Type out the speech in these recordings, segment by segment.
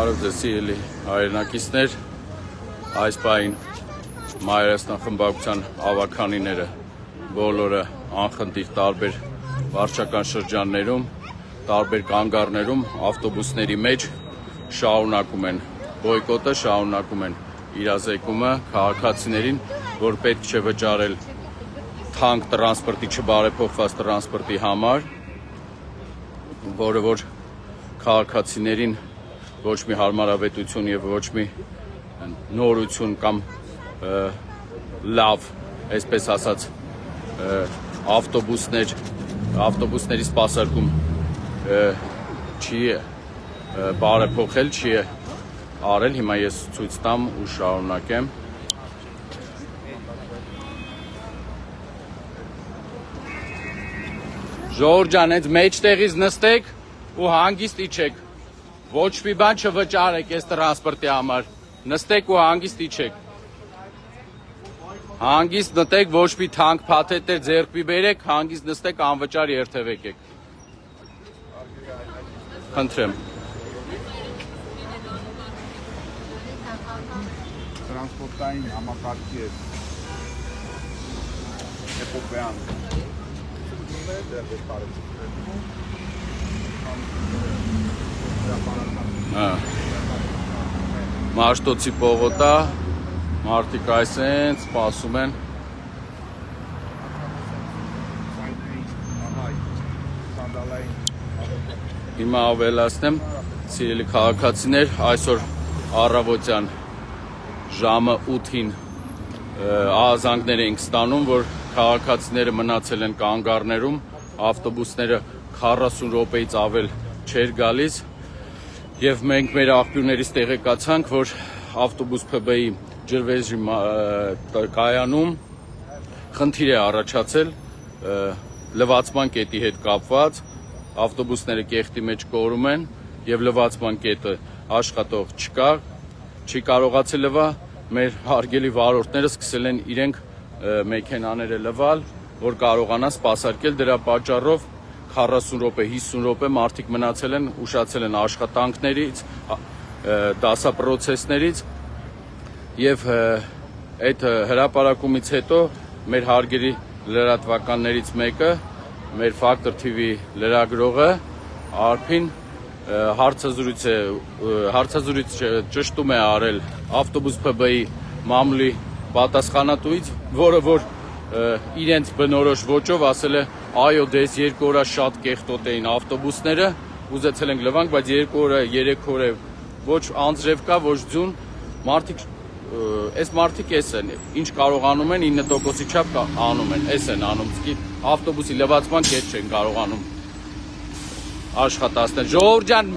Բարև ձեզ սիրելի հայրենակիցներ, այս պահին Մայրաստան խմբակցության ավականիները բոլորը անխնդիր տարբեր վարչական շրջաններում, տարբեր կանգառներում, ավտոբուսների մեջ շարունակում են բոյկոտը, շարունակում են իրազեկումը քաղաքացիներին, որ պետք չէ վճարել թանկ տրանսպորտի, չբարեփոխված տրանսպորտի համար, որը որ քաղաքացիներին ոչ մի հարմարավետություն եւ ոչ մի նորություն կամ լավ, այսպես ասած, ավտոբուսների սպասարկում չի բարեփոխել, չի արել, հիմա ես ցույց տամ ու շարունակեմ։ Ժողովուրդ ջան, հենց մեջտեղից նստեք ու հանգիստ իջեք։ Ոչ մի բան չվճարեք այս տրանսպորտի համար։ Նստեք ու հանգիստ իջեք։ Հանգիստ նստեք, ոչ մի թանկ փաթեթներ ձեռք մի բերեք, հանգիստ նստեք, անվճար երթևեկեք։ Խնդրեմ։ Տրանսպորտային համակարգի է էպոպեան։ Մաշտոցի պողոտա, մարդիկ այսեն սպասում են։ Հիմա ավելացնեմ, սիրելի քաղաքացիներ, այսօր առավոտյան ժամը 8-ին ահազանգներ էինք ստանում, որ քաղաքացիները մնացել են կանգառներում, ավտոբուսները 40 րոպեից ավել չէր գալիս եւ մենք մեր աղբյուրներից տեղեկացանք, որ ավտոբուս ՓԲ-ի ջրվեժի կայանում խնդիր է առաջացել լվացման կետի հետ կապված, ավտոբուսները կեղտի մեջ կորում են եւ լվացման կետը աշխատող չկա, չի կարողացել լվա, մեր հարգելի վարորդները սկսել են իրենք մեքենաները լվալ, որ կարողանան սպասարկել, դրա պատճառով 40 րոպե, 50 րոպե մարդիկ մնացել են, ուշացել են աշխատանքներից, դասապրոցեսներից եւ այդ հրապարակումից հետո մեր հարգելի լրատվականներից մեկը, մեր Factor TV լրագրողը Արփին հարցազրույց ճշտում է արել ավտոբուս ՓԲ-ի մամուլի պատասխանատուից, որը որ իրենց բնորոշ ոճով ասել է, այո, դες 2 օր շատ կեղտոտ էին ավտոբուսները, ուզեցել ենք լվանք, բայց 2 օրը, 3 օր է ոչ անձրև կա, ոչ ձուն, այս մարդիկ էս են, ինչ կարողանում են 9%-ի չափ անում են, էս են անում, ավտոբուսի լվացման կետ չեն կարողանում աշխատացնել։ Ժողովուրդ ջան,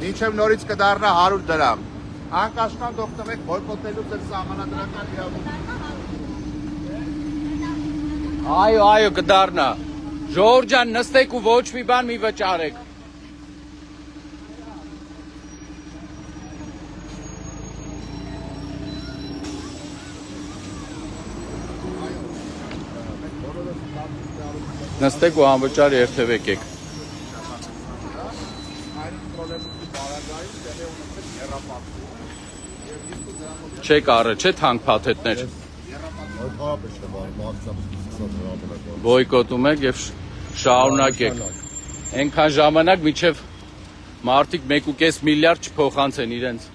Մինչև նորից կդառնա 100 դրամ։ Անկաշկանդ օգտվեք բոյկոտելու ձեր սահմանադրական իրավունքները։ Այո, կդառնա։ Ժողովուրդ ջան, նստեք ու ոչ մի բան մի վճարեք։ Նստեք ու անվճար երթևեկեք։ Չեք առել, չէ՞ թանկ փաթեթներ։ Բոյկոտում եք եւ շարունակեք։ Այնքան ժամանակ մինչեւ մարդիկ 1.5 միլիարդ չփոխանցեն իրենց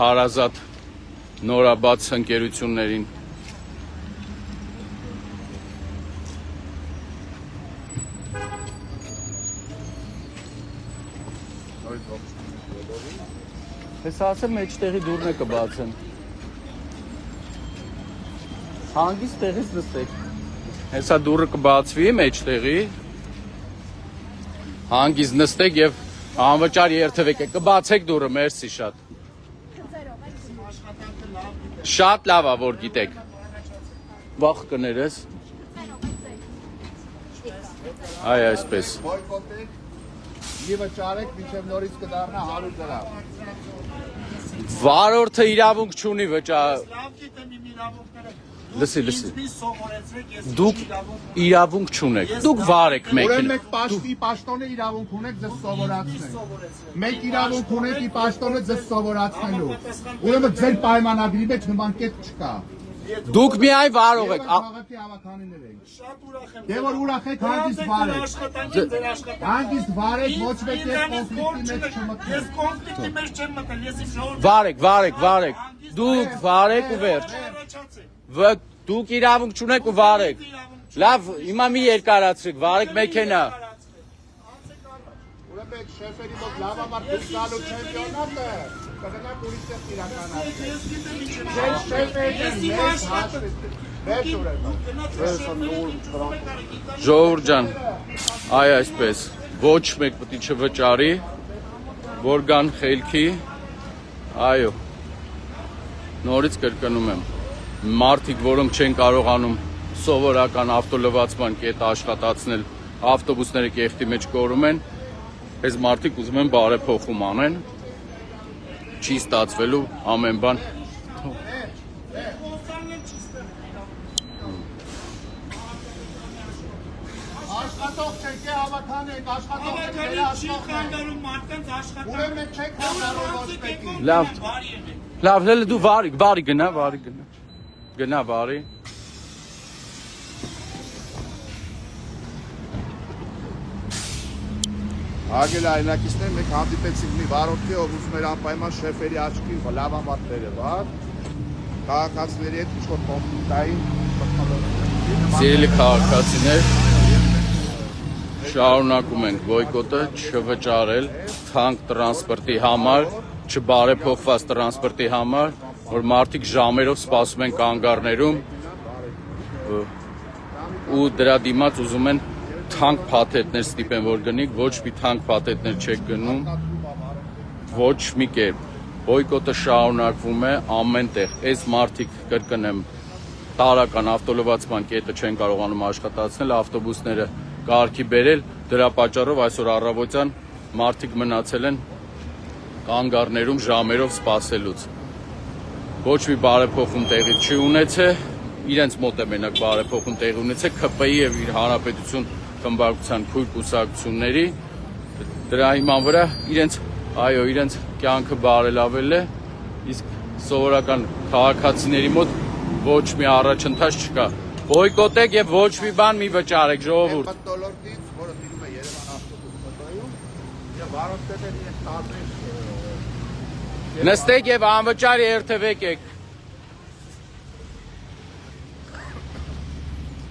հարազատ նորաբաց ընկերություններին։ Ես ասեմ մեջտեղի դուռն է կբացեն։ Հանգիստ տեղից նստեք։ Հեսա դուռը կբացվի մեջտեղի։ Հանգիստ նստեք եւ անվճար երթևեկեք։ Կբացեք դուռը, մերսի շատ։ Շատ լավ է, որ գիտեք։ Վախ կներես։ Այ այսպես։ Մի վճարեք, մինչև նորից կդառնա 100 դրամ։ Վարորդը իրավունք չունի վճար։ Լավ գիտեմ իմ իրավունքները։ Լսի։ Դուք իրավունք չունեք։ Դուք վարեք Ուրեմն մեքենա։ մեկ պաշտոնը իրավունք ունեք ձեզ սովորացնել։ Մեկ իրավունք ունեք ի պաշտոնը ձեզ սովորացնելու։ Ուրեմն ձեր պայմանագրի մեջ նման կետ չկա։ Դուք միայն վարող եք։ Քաղաքի հավաքանիներ եք։ Շատ ուրախ եմ։ Դե որ ուրախ եք, հանգիստ վարեք։ Հանգիստ վարեք, ոչ մեկ Ես կոնֆլիկտի մեջ չեմ մտել, ես իմ ժողովուրդ Վարեք։ Դուք վարեք ու վերջ։ Դուք իրավունք չունեք ու վարեք։ Լավ, հիմա մի երկարացրեք, վարեք մեքենա։ Ուրեմն շեֆերի մոտ լավամարդ դուք գալու չեմպիոնատը կգնաք ուրիշ տեղ իրականացնի։ Ժողովուրդ ջան, այսպես, ոչ մեկ պետք է չվճարի, որ գան խելքի, այո, նորից կրկնում եմ, մարդիկ, որոնք չեն կարողանում սովորական ավտոլվացման կետ աշխատացնել, ավտոբուսները կեղտի մեջ կորում են, այս մարդիկ ուզում են բարեփոխում անեն, չի ստացվելու ամեն բան։ Աշխատող չեք հավաքան եք, աշխատող չեք խանգարում մարդկանց աշխատանք։ Ուրեմն չեք խանգարում ոչ մեկին։ Լավ, հələ դու վարի գնա։ Գնա վարի։ Ագել այնակիցներ մեկ հանդիպեցինք մի վարորդի, ով ուզում էր անպայման շեֆերի աչքի լավամարդ բերել, քաղաքացիների հետ ինչ-որ կոնֆլիկտային Սիրելի քաղաքացիներ, շարունակում ենք բոյկոտը չվճարել թանկ տրանսպորտի համար, չբարեփոխված տրանսպորտի համար, որ մարդիկ ժամերով սպասում են կանգառներում ու դրա դիմաց ուզում են թանկ փաթեթներ ստիպեն, որ գնիք, ոչ մի թանկ փաթեթներ չեք գնում, ոչ մի կերպ։ Բոյկոտը շարունակվում է ամեն տեղ։ Այս մարդիկ, կրկնեմ, տարական ավտոլվացման կետը չեն կարողանում աշխատացնել, ավտոբուսները կարգի բերել, դրա պատճառով այսօր առավոտյան մարդիկ մնացել են կանգառներում ժամերով սպասելուց։ Ոչ մի բարեփոխում տեղի չի ունեցել, իրենց մոտ է մենակ բարեփոխում տեղի ունեցել ՔՊ-ի եւ իր հանրապետություն խմբակցության քույր կուսակցությունների դրա հիման վրա իրենց կյանքը բարելավել է, իսկ սովորական քաղաքացիների մոտ ոչ մի առաջընթաց չկա։ Բոյկոտեք եւ ոչ մի բան մի վճարեք, ժողովուրդ։ մթնոլորտից, որը դիմում է Երևան ավտոբուս կոտրոյում, եւ վարորդները իրենց տարբեր Նստեք եւ անվճար երթևեք եք։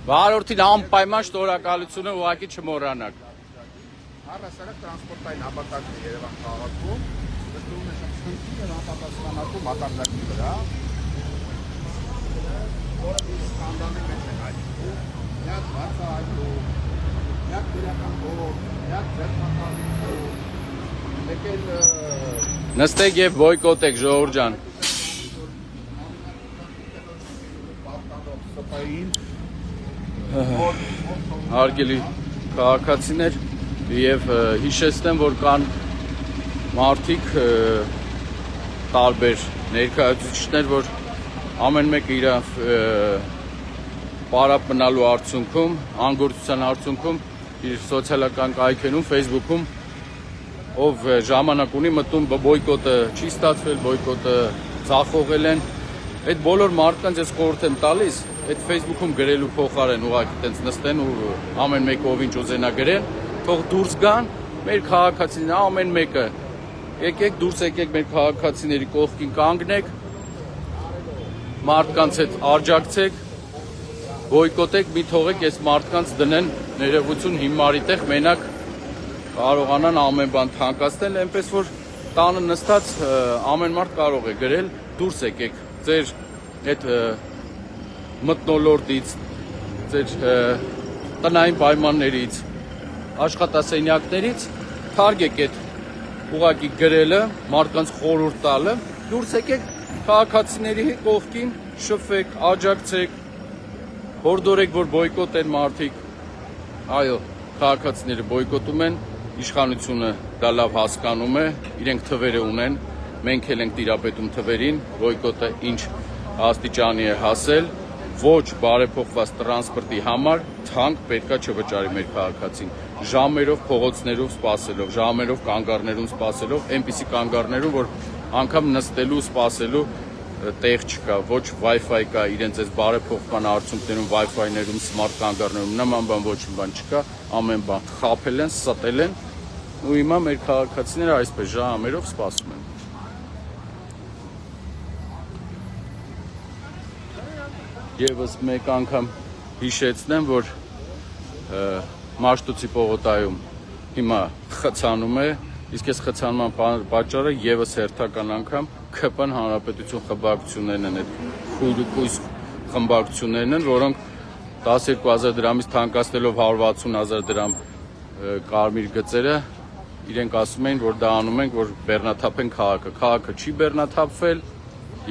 Վարորդին անպայման շնորհակալությունը ուղղակի չմոռանաք։ Առհասարակ տրանսպորտային ապակարգը Երևան քաղաքում դրում է շնչի եւ անպատասխանատու մակարդակի վրա, որը մի սկանդալի մեջ է հայտնվում, միակ բացահայտում, միակ դրական փող, միակ ձեռնարկատու, եկել Նստեք եւ բոյկոտեք, ժողովուրդ ջան։ Հարգելի քաղաքացիներ եւ հիշեցնեմ, որ կան մարդիկ տարբեր ներկայացուցիչներ, որ ամեն մեկը իր պարապ մնալու արդյունքում, անգործության արդյունքում իր սոցիալական կայքերում, Facebook-ում ով ժամանակ ունի մտնում բոյկոտը չի ստացվել, բոյկոտը ձախողել են։ Այդ բոլոր մարդկանց ես խորհուրդ եմ տալիս, այդ Facebook-ում գրելու փոխարեն ուղղակի տենց նստեն ու ամեն մեկը ով ինչ ուզենա գրեն, թող դուրս գան մեր քաղաքացիները ամեն մեկը։ Եկեք դուրս եկեք մեր քաղաքացիների կողքին կանգնեք, մարդկանց հետ աջակցեք, բոյկոտեք, մի թողեք այս մարդկանց դնեն ներողություն հիմարի տեղ, մենակ կարողանան ամեն բան թանկացնել, այնպես որ տանը նստած ամեն մարդ կարող է գրել, դուրս եկեք ձեր այդ մթնոլորտից, ձեր տնային պայմաններից, աշխատասենյակներից, թարգեք այդ ուղղակի գրելը, մարդկանց խորհուրդ տալը, դուրս եկեք քաղաքացիների կողքին, շփվեք, աջակցեք, հորդորեք, որ բոյկոտ են մարդիկ, այո, քաղաքացիները բոյկոտում են, իշխանությունը դա լավ հասկանում է, իրենք թվերը ունեն, մենք էլ ենք տիրապետում թվերին, բոյկոտը ինչ աստիճանի է հասել, ոչ բարեփոխված տրանսպորտի համար թանկ պետքա չվճարի մեր քաղաքացին։ Ժամերով փողոցներով սպասելով, ժամերով կանգառներում սպասելով, այնպիսի կանգառներում, որ անգամ նստելու, սպասելու տեղ չկա, ոչ Wi-Fi կա, իրենց այս բարեփոխման արդյունքներում Wi-Fi-ներում, smart կանգառներում նման բան ոչ մի բան չկա, ամեն բան խաբել են, ստել են, ու հիմա մեր քաղաքացիները այսպես ժամերով սպասում են։ Եվս մեկ անգամ հիշեցնեմ, որ Մաշտոցի պողոտայում հիմա խցանում է, իսկ այս խցանման պատճառը եւս հերթական անգամ ԿՊ-ն հանրապետություն խմբակցություններն են, այդ խույրուկույս խմբակցություններն են, որոնք 12,000 դրամից թանկացնելով 160,000 դրամ կարմիր գծերը, իրենք ասում էին, որ դա անում ենք, որ բեռնաթափեն քաղաքը։ Քաղաքը չի բեռնաթափվել,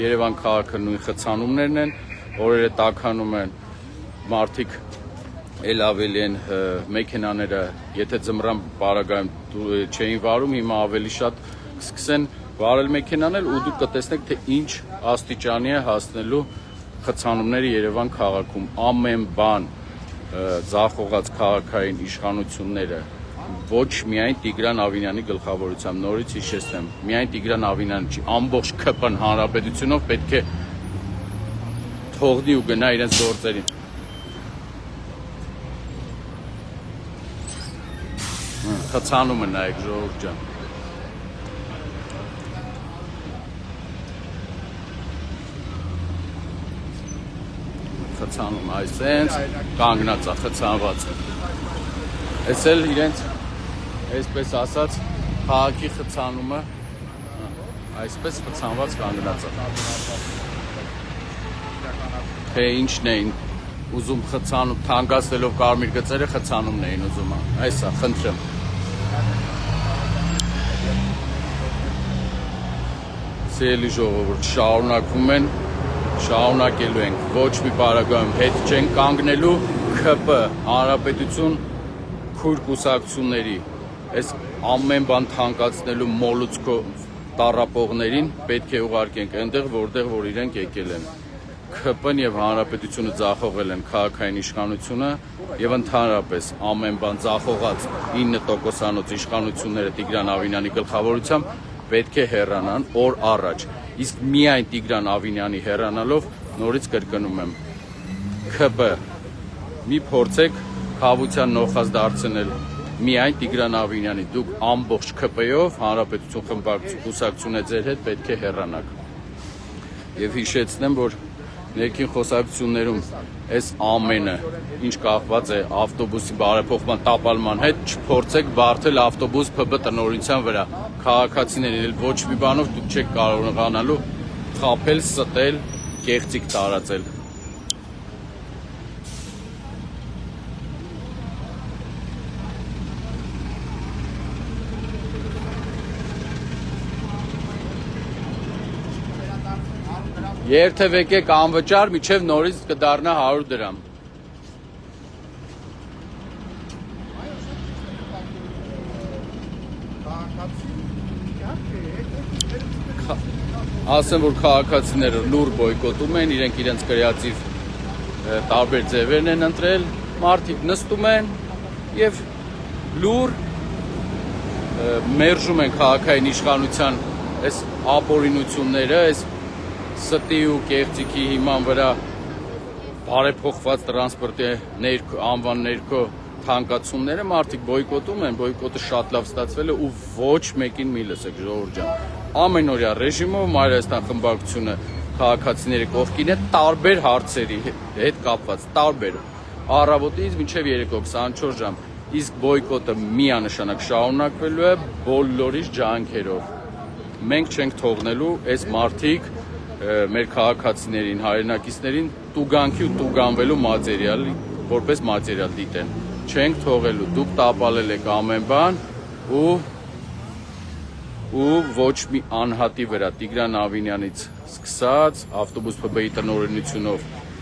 Երևան քաղաքը նույն խցանումներն են, օրերը տաքանում են, մարդիկ էլ ավելի են մեքենաները, եթե ձմռան պարագայում չէին վարում, հիմա ավելի շատ սկսեն վարել մեքենաներ ու դուք կտեսնեք, թե ինչ աստիճանի է հասնելու խցանումները Երևան քաղաքում։ Ամեն բան ձախողած քաղաքային իշխանությունները ոչ միայն Տիգրան Ավինյանի գլխավորությամբ, նորից հիշեցնեմ, միայն Տիգրան Ավինյանը չի, ամբողջ ԿՊ-ն հանրապետությունով պետք է թողնի ու գնա իրենց գործերին։ Խցանումը նայեք, ժողովուրդ ջան։ Խցանում այսենց կանգնած է, խցանված է։ Այս էլ իրենց, այսպես ասած, քաղաքի խցանումը, այսպես խցանված կանգնած է։ Թե ինչն էին ուզում խցանում, թանկացնելով կարմիր գծերը խցանումն էին ուզում, այս է, խնդրեմ։ Սիրելի ժողովուրդ, շարունակվում են, շարունակելու ենք, ոչ մի պարագայում հետ չենք կանգնելու, ԿՊ, հանրապետություն, քույր կուսակցությունների, այս ամեն բան թանկացնելու մոլուցքով տառապողներին պետք է ուղարկենք այնտեղ, որտեղ որ իրենք եկել են։ ԿՊ-ն եւ հանրապետությունը ձախողել են քաղաքային իշխանությունը եւ ընդհանրապես ամեն բան ձախողած 9%-անոց իշխանությունները Տիգրան Ավինյանի գլխավորությամբ պետք է հեռանան օր առաջ։ Իսկ միայն Տիգրան Ավինյանի հեռանալով նորից կրկնում եմ, ԿՊ մի փորձեք խավության նոխած դարձնել միայն Տիգրան Ավինյանի, դուք ամբողջ ԿՊ-ով հանրապետություն խմբակցություն կուսակցությունը ձեր հետ պետք է հեռանաք։ Եվ հիշեցնեմ, որ ներքին խոսակցություններում այս ամենը, ինչ կախված է ավտոբուսի բարեփոխման տապալման հետ, չփորձեք բարթել ավտոբուս ՓԲ տնօրինության վրա։ Քաղաքացիներին էլ ոչ մի բանով դուք չեք կարողանալու խաբել, ստել, կեղծիք տարածել։ Երթևեկեք անվճար, միջև նորից կդառնա 100 դրամ։ Ասեմ, որ քաղաքացիները լուր բոյկոտում են, իրենք իրենց կրեատիվ տարբեր ձևերն են ընտրել, մարդիկ նստում են եւ լուր մերժում են քաղաքային իշխանության այս ապօրինությունները, այս ստի ու կեղծիքի հիման վրա բարեփոխված տրանսպորտի անվան ներքո թանկացումները մարդիկ բոյկոտում են, բոյկոտը շատ լավ ստացվել է ու ոչ մեկին մի լսեք, ժողովուրդ ջան։ Ամենօրյա ռեժիմով Մայրաստան խմբակցությունը քաղաքացիների կողքին է տարբեր հարցերի հետ կապված, տարբեր առավոտից մինչև երեկո 24 ժամ, իսկ բոյկոտը միանշանակ շարունակվելու է բոլորիս ջանքերով։ Մենք չենք թողնելու այս մարդիկ մեր քաղաքացիներին, հայրենակիցներին տուգանքի ու տուգանվելու մատերիալի, որպես մատերիալ դիտեն։ Չենք թողելու, դուք տապալել եք ամեն բան ու ոչ մի անհատի վրա Տիգրան Ավինյանից սկսած ավտոբուս ՓԲ-ի տնօրինությունով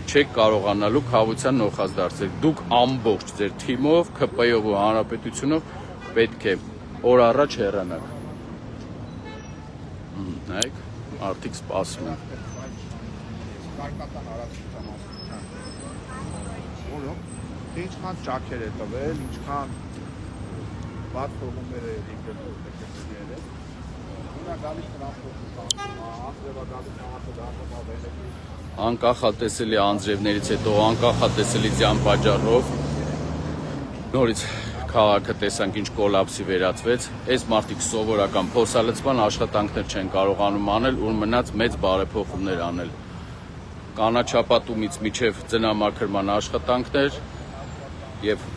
չեք կարողանալու խավության նոխած դարձնել։ Դուք ամբողջ ձեր թիմով, ԿՊ-ով ու հանրապետությունով պետք է օր առաջ հեռանաք։ Նայեք, արդիկ սպասում են։ Որում ինչքան ճաքեր է տվել, ինչքան բաց թողումներ է եկել եկել։ Նա գալիս տրանսպորտը, անձրևադարձի քաղաքը դառնում է։ Անկախատեսելի անձրևներից հետո անկախատեսելի ձյան պատճառով նորից քաղաքը տեսանք ինչ կոլապսի վերածվեց։ Այս մարդիկ սովորական փորձալցման աշխատանքներ չեն կարողանում անել, ու մնաց մեծ բարեփոխումներ անել։ Կանաչապատումից միջև ձնամաքրման աշխատանքներ եւ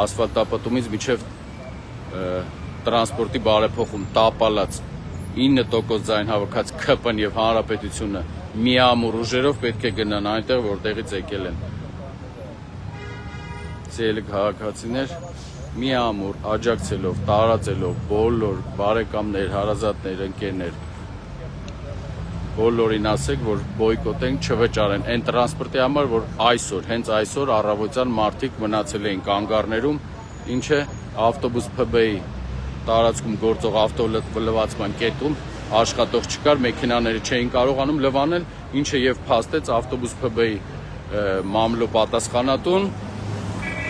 ասֆալտապատումից միջև տրանսպորտի բարեփոխում տապալած 9% ձայն հավաքած ՔՊ-ն եւ հանրապետությունը միամուր ուժերով պետք է գնան այնտեղ, որտեղից եկել են։ Սիրելի քաղաքացիներ, միամուր աջակցելով, տարածելով բոլոր բարեկամներ, հարազատներ, ընկերներ, բոլորին ասեք, որ բոյկոտենք, չվճարեն այն տրանսպորտի համար, որ այսօր, հենց այսօր առավոտյան մարդիկ մնացել էին կանգառներում, ինչը ավտոբուս ՓԲ-ի տարածքում գործող ավտոլվացման կետում աշխատող չկար, մեքենաները չէին կարողանում լվանել, ինչը եւ փաստեց ավտոբուս ՓԲ-ի մամլո պատասխանատուն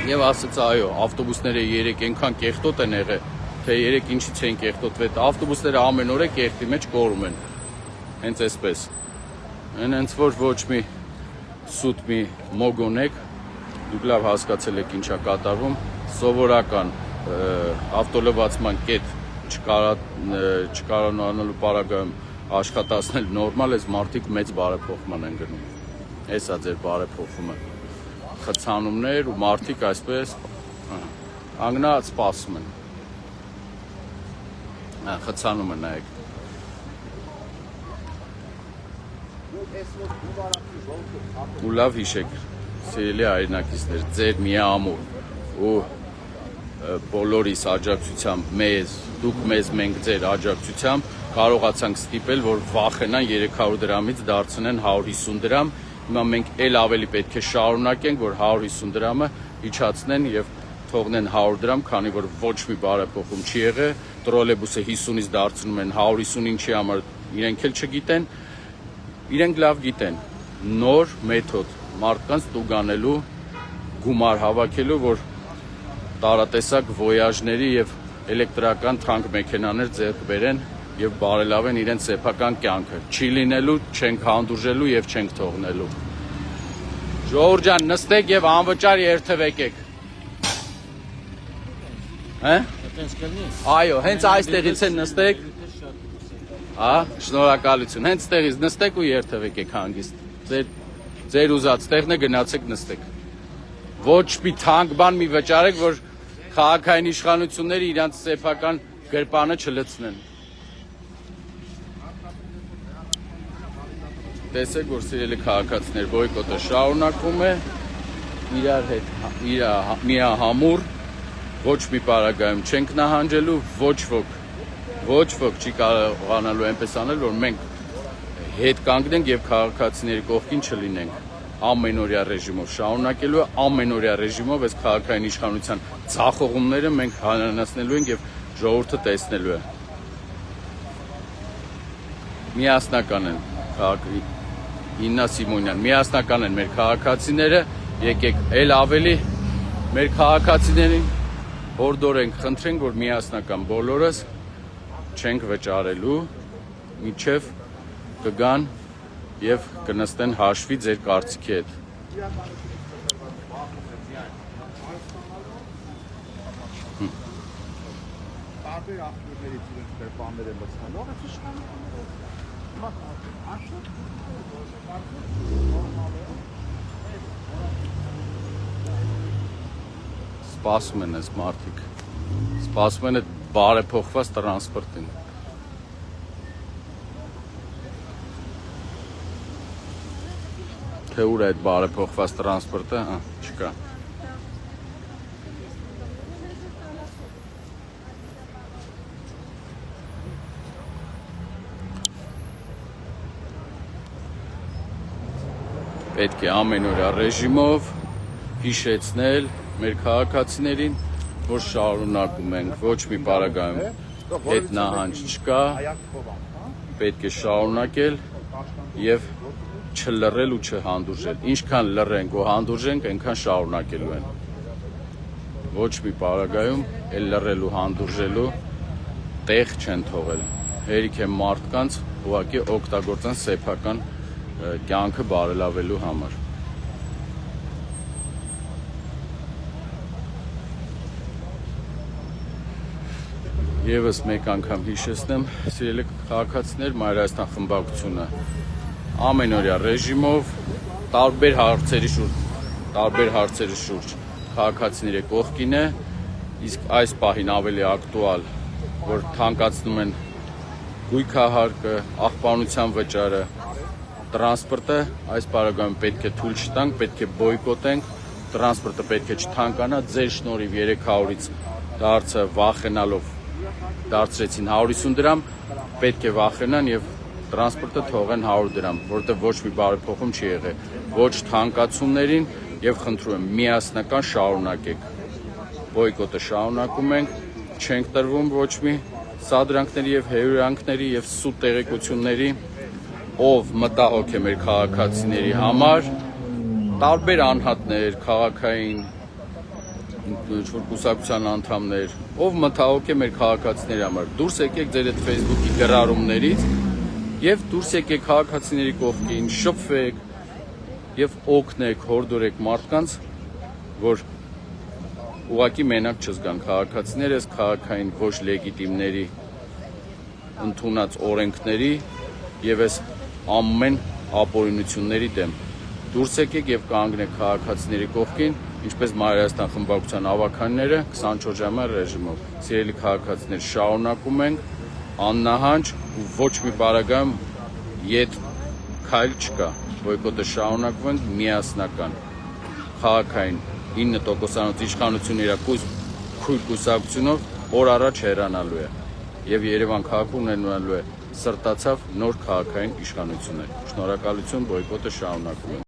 եւ ասաց այո, ավտոբուսները 3 այնքան կեղտոտ են եղել, թե 3 ինչից են կեղտոտվել, ավտոբուսները ամեն օր կեղտի մեջ կորում են։ Հենց այսպես։ Հենց որ ոչ մի սուտ մի մոգոնեք, դուք լավ հասկացել եք ինչա կատարվում, սովորական ավտոլվացման կետ չկարողանալու պարագայում աշխատացնել նորմալ, այս մարդիկ մեծ բարեփոխման են գնում։ Էսա ձեր բարեփոխումը։ Խցանումներ ու մարդիկ այսպես անգնած սպասում են։ Խցանումը նայեք։ Ու լավ հիշեք, սիրելի հայրենակիցներ, ձեր միամուր ու բոլորիս աջակցությամբ մեզ, դուք մեզ, մենք ձեր աջակցությամբ կարողացանք ստիպել, որ վախենան 300 դրամից դարձնեն 150 դրամ։ Հիմա մենք էլ ավելի պետք է շարունակենք, որ 150 դրամը իջացնեն եւ թողնեն 100 դրամ, քանի որ ոչ մի բարեփոխում չի եղել։ Տրոլեյբուսը 50-ից դարձնում են 150, ինչի համար իրենք էլ չգիտեն։ Իրենք լավ գիտեն նոր մեթոդ մարդկանց տուգանելու, գումար հավաքելու, որ տարատեսակ ոյաժների եւ էլեկտրական թանկ մեքենաներ ձեռք բերեն եւ բարելավեն իրենց սեփական կյանքը։ Չի լինելու, չենք հանդուրժելու եւ չենք թողնելու։ Ժողովուրդ ջան, նստեք եւ անվճար երթևեկեք։ Հա? Այո, հենց այստեղից են նստեք։ Հա, շնորհակալություն։ Հենց ստեղից նստեք ու երթևեկեք հանգիստ։ Ձեր ուզած տեղն է, գնացեք նստեք։ Ոչ մի թանկ բան մի վճարեք, որ քաղաքային իշխանությունները իրանց սեփական գրպանը չլցնեն։ Տեսեք, որ սիրելի քաղաքացիներ, բոյկոտը շարունակվում է, իրար հետ միահամուռ, ոչ մի պարագայում չենք նահանջելու, ոչ ոք չի կարողանալու այնպես անել, որ մենք հետ կանգնենք եւ քաղաքացիների կողքին չլինենք։ Ամենօրյա ռեժիմով շարունակելու է, ամենօրյա ռեժիմով այս քաղաքային իշխանության ցախողումները մենք հանրայնացնելու ենք եւ ժողովուրդը տեսնելու է։ Միասնական են Իննա Սիմոնյան, միասնական են մեր քաղաքացիները, եկեք էլ ավելի մեր քաղաքացիներին հորդորենք, խնդրենք, որ միասնական բոլորս չենք վճարելու, մինչև կգան եւ կնստեն հաշվի ձեր կարծիքի հետ։ Տարբեր աղբյուրներից իրենց գրպաններ են լցնելու, այս իշխանությունները Սպասում են այս մարդիկ, սպասում են այդ բարեփոխված տրանսպորտին։ Թե ուր է այդ բարեփոխված տրանսպորտը, չկա։ Պետք է ամենօրյա ռեժիմով հիշեցնել մեր քաղաքացիներին, որ շարունակում ենք, ոչ մի պարագայում հետ նահանջ չկա, պետք է շարունակել եւ չլռել ու չհանդուրժել։ Ինչքան լռենք ու հանդուրժենք, այնքան շարունակելու են։ Ոչ մի պարագայում էլ լռելու հանդուրժելու տեղ չեն թողել։ Հերիք է մարդկանց ուղղակի օգտագործեն սեփական կյանքը բարելավելու համար։ Եվս մեկ անգամ հիշեցնեմ, սիրելի քաղաքացիներ, Մայրաքաղաքական խմբակցությունը ամենօրյա ռեժիմով տարբեր հարցերի շուրջ քաղաքացիների կողքին է, իսկ այս պահին ավելի ակտուալ, որ թանկացնում են գույքահարկը, աղբանության վճարը, տրանսպորտը, այս պարագայում պետք է թույլ չտանք, պետք է բոյկոտենք, տրանսպորտը պետք է չթանկանա, ձեր շնորհիվ 300-ից դարձը վախենալով դարձրեցին 150 դրամ, պետք է վախենան եւ տրանսպորտը թողեն 100 դրամ, որտեղ ոչ մի բարեփոխում չի եղել, ոչ թանկացումներին եւ խնդրում եմ միասնական շարունակեք։ Բոյկոտը շարունակում ենք, չենք տրվում ոչ մի սադրանքների եւ հերորանքների եւ սուտ տեղեկությունների, ով մտահոգ է մեր քաղաքացիների համար, տարբեր անհատներ, քաղաքային կուսակցության անդամներ, ով մտահոգ է մեր քաղաքացիների համար, դուրս եկեք ձեր այդ Facebook-ի գրառումներից եւ դուրս եկեք քաղաքացիների կողքին, շփվեք եւ օգնեք, հորդորեք մարդկանց, որ ուղղակի մենակ չզգան քաղաքացիները, այս քաղաքային ոչ լեգիտիմների ընդունած օրենքների եւ այս ամեն ապօրինությունների դեմ։ Դուրս եկեք եւ կանգնեք քաղաքացիների կողքին, ինչպես Մայրաքաղաքական խմբակցության ավականները 24 ժամյա ռեժիմով։ Սիրելի քաղաքացիներ, շարունակում ենք աննահանջ ու ոչ մի պարագայում ետ քայլ չկա։ Բոյկոտը շարունակում ենք միասնական։ Քաղաքային 9%-անոց իշխանությունը իր քույր կուսակցությունով օր առաջ հեռանալու է։ Եվ Երևան քաղաքում ունենալու է սրտացավ նոր քաղաքային իշխանություններ։ Շնորհակալություն, բոյկոտը շարունակում ենք։